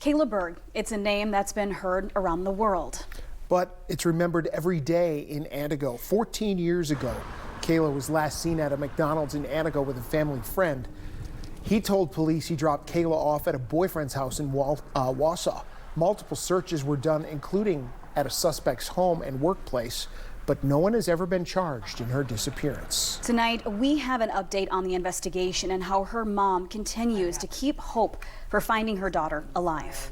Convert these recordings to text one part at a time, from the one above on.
Kayla Berg, it's a name that's been heard around the world. But it's remembered every day in Antigo. 14 years ago, Kayla was last seen at a McDonald's in Antigo with a family friend. He told police he dropped Kayla off at a boyfriend's house in Wausau. Multiple searches were done, including at a suspect's home and workplace, but no one has ever been charged in her disappearance. Tonight, we have an update on the investigation and how her mom continues to keep hope for finding her daughter alive.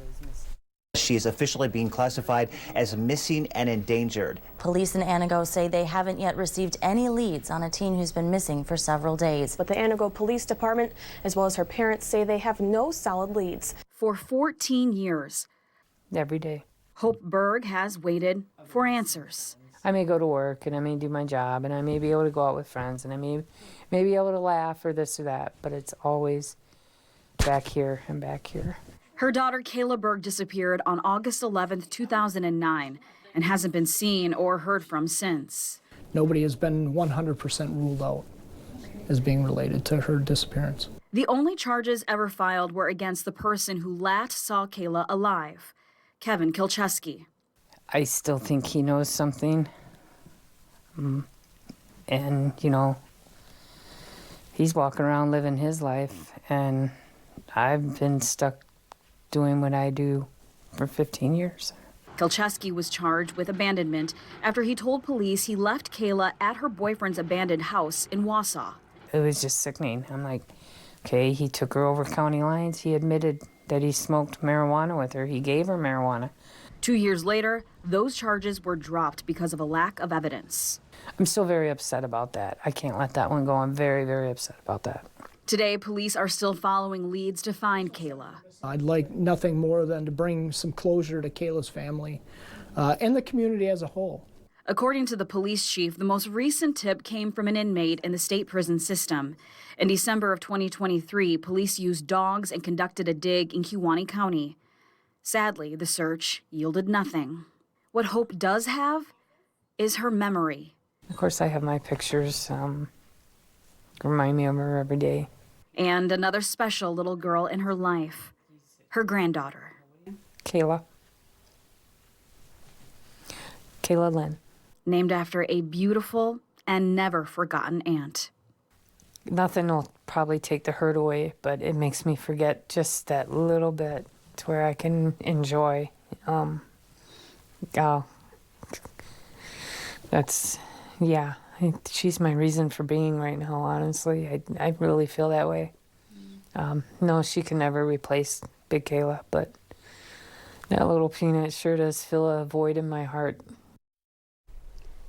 She is officially being classified as missing and endangered. Police in Antigo say they haven't yet received any leads on a teen who's been missing for several days. But the Antigo Police Department, as well as her parents, say they have no solid leads. For 14 years, every day, Hope Berg has waited for answers. I may go to work and I may do my job and I may be able to go out with friends and I may be able to laugh or this or that, but it's always back here and back here. Her daughter Kayla Berg disappeared on August 11th, 2009 and hasn't been seen or heard from since. Nobody has been 100% ruled out as being related to her disappearance. The only charges ever filed were against the person who last saw Kayla alive, Kevin Kilcheski. I still think he knows something. And, you know, he's walking around living his life, and I've been stuck doing what I do for 15 years. Kilcheski was charged with abandonment after he told police he left Kayla at her boyfriend's abandoned house in Wausau. It was just sickening. I'm like, okay, he took her over county lines. He admitted that he smoked marijuana with her. He gave her marijuana. 2 years later, those charges were dropped because of a lack of evidence. I'm still very upset about that. I can't let that one go. I'm very, very upset about that. Today, police are still following leads to find Kayla. I'd like nothing more than to bring some closure to Kayla's family and the community as a whole. According to the police chief, the most recent tip came from an inmate in the state prison system. In December of 2023, police used dogs and conducted a dig in Kewaunee County. Sadly, the search yielded nothing. What Hope does have is her memory. Of course, I have my pictures. Remind me of her every day. And another special little girl in her life, her granddaughter. Kayla. Kayla Lynn. Named after a beautiful and never forgotten aunt. Nothing will probably take the hurt away, but it makes me forget just that little bit to where I can enjoy. She's my reason for being right now, honestly. I really feel that way. No, she can never replace Big Kayla, but that little peanut sure does fill a void in my heart.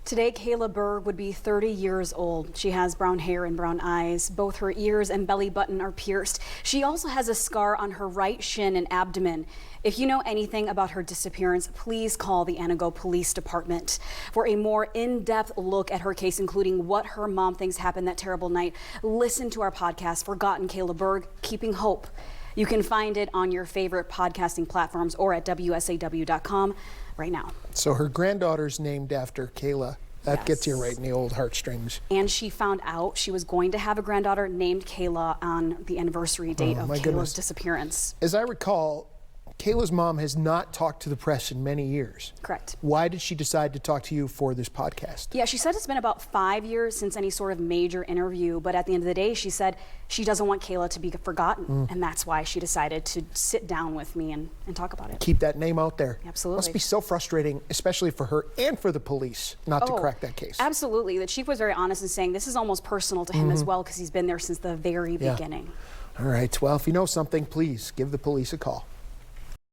Today, Kayla Berg would be 30 years old. She has brown hair and brown eyes. Both her ears and belly button are pierced. She also has a scar on her right shin and abdomen. If you know anything about her disappearance, please call the Antigo Police Department. For a more in-depth look at her case, including what her mom thinks happened that terrible night, listen to our podcast, Forgotten Kayla Berg, Keeping Hope. You can find it on your favorite podcasting platforms or at WSAW.com right now. So her granddaughter's named after Kayla. That Yes. gets you right in the old heartstrings. And she found out she was going to have a granddaughter named Kayla on the anniversary date of my Kayla's goodness. disappearance. As I recall, Kayla's mom has not talked to the press in many years. Correct. Why did she decide to talk to you for this podcast? Yeah, she said it's been about 5 years since any sort of major interview, but at the end of the day, she said she doesn't want Kayla to be forgotten, and that's why she decided to sit down with me and talk about it. Keep that name out there. Absolutely. Must be so frustrating, especially for her and for the police, not to crack that case. Absolutely. The chief was very honest in saying this is almost personal to him as well because he's been there since the very beginning. All right, well, if you know something, please give the police a call.